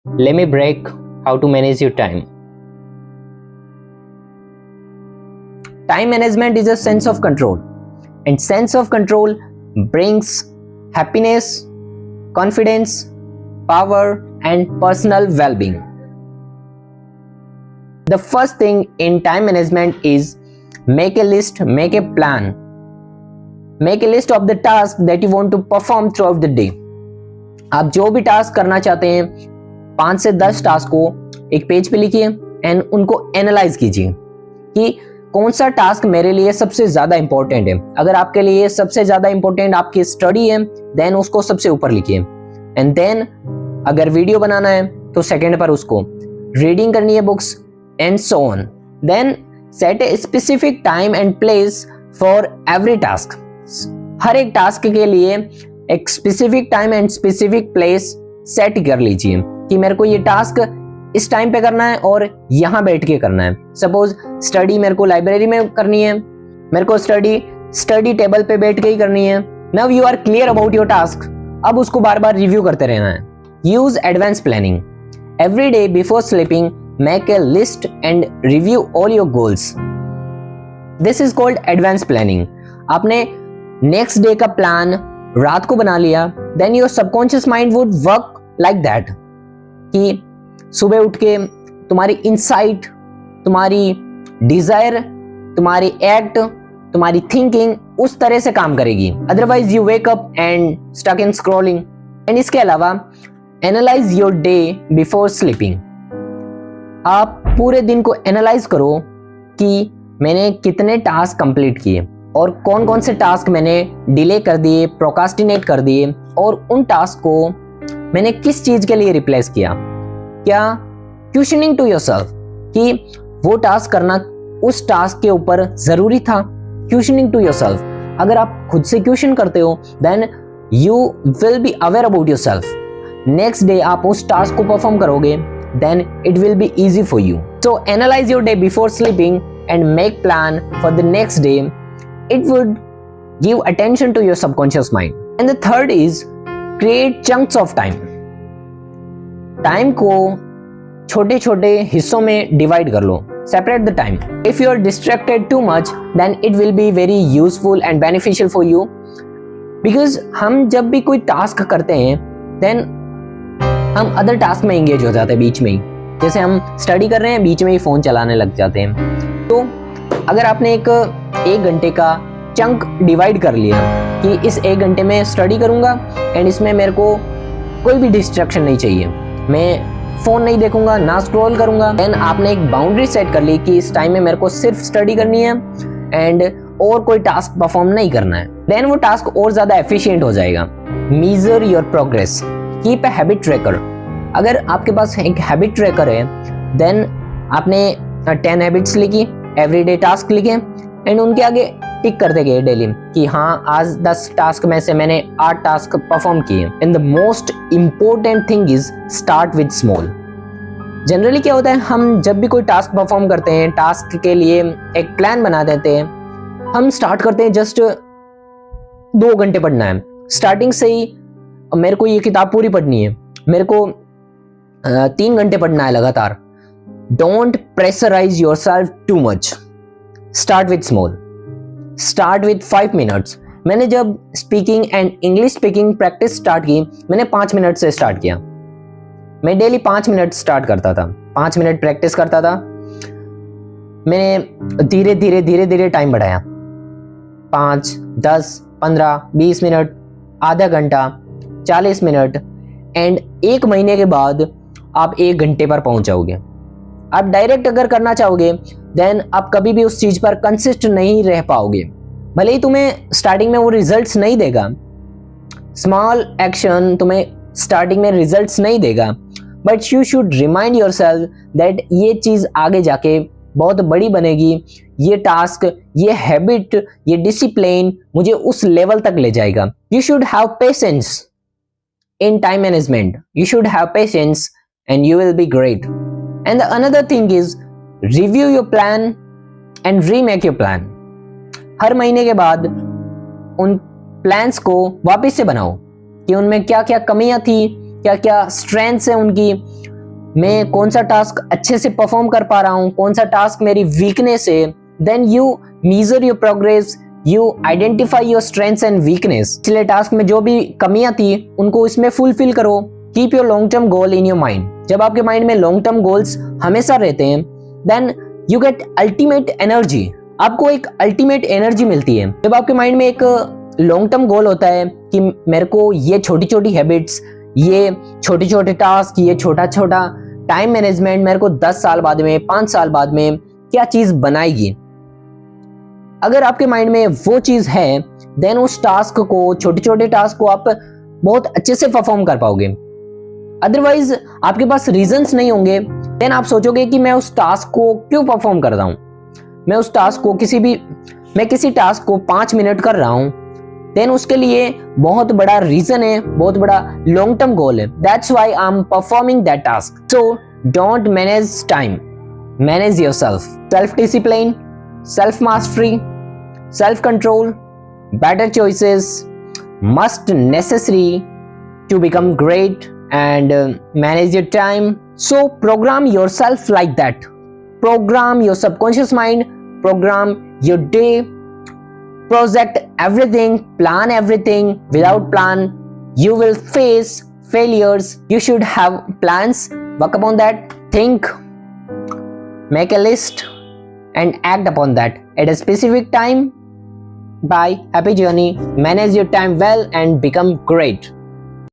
Let me break how to manage your time. Time management is a sense of control, and sense of control brings happiness, confidence, power, and personal well-being. The first thing in time management is make a list, make a plan. Make a list of the tasks that you want to perform throughout the day. आप जो भी task करना चाहते हैं 5 से 10 task को एक page पे लिखिए एंड उनको एनालाइज कीजिए कि कौन सा टास्क मेरे लिए सबसे ज्यादा इंपॉर्टेंट है। अगर आपके लिए सबसे ज्यादा इंपॉर्टेंट आपकी स्टडी है देन उसको सबसे ऊपर लिखिए, एंड देन अगर वीडियो बनाना है तो सेकंड पर उसको, रीडिंग करनी है books and so on. Then set a specific time and place for every task. हर एक टास्क के लिए एक specific time and specific place set कर लीजिए कि मेरे को ये टास्क इस टाइम पे करना है और यहाँ बैठ के करना है। सपोज स्टडी मेरे को लाइब्रेरी में करनी है, मेरे को स्टडी टेबल पे बैठ के ही करनी है। Now you are clear about your task, अब उसको बार बार रिव्यू करते रहना है। Use advance planning. Every day before sleeping make a list and review all your goals. This is called advance planning. आपने नेक्स्ट डे का प्लान रात को बना लिया, then your subconscious mind would work like that कि सुबह उठ के तुम्हारी इंसाइट, तुम्हारी डिजायर, तुम्हारी एक्ट, तुम्हारी थिंकिंग उस तरह से काम करेगी। Otherwise you wake up and stuck in scrolling. And इसके अलावा analyse your day before sleeping. आप पूरे दिन को एनालाइज करो कि मैंने कितने टास्क कंप्लीट किए और कौन कौन से टास्क मैंने डिले कर दिए, प्रोकास्टिनेट कर दिए, और उन टास्क को मैंने किस चीज के लिए रिप्लेस किया। क्या क्वेश्चनिंग टू योरसेल्फ कि वो टास्क करना उस टास्क के ऊपर जरूरी था। Questioning to yourself. अगर आप खुद से क्वेश्चन करते हो then you will be aware about yourself. Next day आप उस टास्क को परफॉर्म करोगे then it will be easy for you. So analyse your day before sleeping and make plan for the next day. It would give attention to your subconscious mind. And the third is create chunks of time. Time को छोटे छोटे हिस्सों में divide कर लो। Separate the time. If you are distracted too much, then it will be very useful and beneficial for you. Because हम जब भी कोई टास्क करते हैं, then हम अदर टास्क में एंगेज हो जाते हैं बीच में ही। जैसे हम स्टडी कर रहे हैं, बीच में ही फोन चलाने लग जाते हैं। तो अगर आपने एक घंटे का चंक डिवाइड कर लिया कि इस 1 घंटे में स्टडी करूंगा एंड इसमें मेरे को कोई भी डिस्ट्रैक्शन नहीं चाहिए, मैं फोन नहीं देखूंगा, ना स्क्रॉल करूंगा। देन आपने एक बाउंड्री सेट कर ली कि इस टाइम में मेरे को सिर्फ स्टडी करनी है एंड और कोई टास्क परफॉर्म नहीं करना है। देन वो टास्क और ज्यादा एफिशिएंट हो जाएगा। Measure your progress. Keep a habit tracker. अगर आपके पास एक हैबिट ट्रैकर है देन आपने 10 हैबिट्स लिखी, एवरीडे टास्क लिखे एंड उनके आगे टिक करते गए डेली कि हाँ आज 10 टास्क में से मैंने 8 टास्क परफॉर्म किए। And the most important thing is start with small. Generally क्या होता है, हम जब भी कोई टास्क परफॉर्म करते हैं, टास्क के लिए एक प्लान बना देते हैं, हम स्टार्ट करते हैं जस्ट 2 घंटे पढ़ना है। स्टार्टिंग से ही मेरे को ये किताब पूरी पढ़नी है, मेरे को 3 घंटे पढ़ना है लगातार। Don't pressurize yourself too much. Start with small. Start with 5 minutes. मैंने जब speaking and English speaking practice start की, मैंने 5 मिनट से स्टार्ट किया। मैं डेली 5 मिनट स्टार्ट करता था, 5 मिनट प्रैक्टिस करता था। मैंने धीरे धीरे टाइम बढ़ाया, 5, 10, 15, 20 मिनट, आधा घंटा, 40 मिनट, एंड 1 महीने के बाद आप 1 घंटे पर पहुंच जाओगे। आप डायरेक्ट अगर करना चाहोगे देन आप कभी भी उस चीज पर कंसिस्ट नहीं रह पाओगे। भले ही तुम्हें स्टार्टिंग में वो रिजल्ट्स नहीं देगा, स्मॉल एक्शन तुम्हें स्टार्टिंग में रिजल्ट्स नहीं देगा, but you should remind yourself that ये चीज आगे जाके बहुत बड़ी बनेगी। ये टास्क, ये हैबिट, ये डिसिप्लिन मुझे उस लेवल तक ले जाएगा। You should have patience in time management. You should have patience and you will be great. And the another thing is review your plan and remake your plan. हर महीने के बाद उन प्लान्स को वापस से बनाओ कि उनमें क्या क्या कमियां थी, क्या क्या स्ट्रेंथ्स है उनकी, मैं कौन सा टास्क अच्छे से परफॉर्म कर पा रहा हूँ, कौन सा टास्क मेरी वीकनेस है। Then you measure your progress, you identify your strengths and weakness. पिछले टास्क में जो भी कमियां थी उनको इसमें फुलफिल करो। Keep your long term goal in your mind. जब आपके माइंड में लॉन्ग टर्म गोल्स हमेशा रहते हैं, then you get ultimate energy. आपको एक अल्टीमेट एनर्जी मिलती है जब आपके माइंड में एक लॉन्ग टर्म गोल होता है कि मेरे को ये छोटी छोटी हैबिट्स, ये छोटे छोटे टास्क, ये छोटा छोटा टाइम मैनेजमेंट मेरे को 10 साल बाद में, 5 साल बाद में क्या चीज बनाएगी। अगर आपके माइंड में वो चीज है, देन उस टास्क को, छोटे छोटे टास्क को आप बहुत अच्छे से परफॉर्म कर पाओगे। अदरवाइज आपके पास रीजंस नहीं होंगे, देन आप सोचोगे कि मैं उस टास्क को क्यों परफॉर्म कर रहा हूं। मैं उस टास्क को किसी टास्क को 5 मिनट कर रहा हूं, देन उसके लिए बहुत बड़ा रीजन है, बहुत बड़ा लॉन्ग टर्म गोल है। That's why I am performing that task. So don't manage time, manage yourself. Self discipline, self mastery, self control, better choices must necessary to become great and manage your time. So program yourself like that. Program your subconscious mind, program your day, project everything, plan everything. Without plan you will face failures. You should have plans, work upon that, think, make a list and act upon that at a specific time. Bye, happy journey, manage your time well and become great.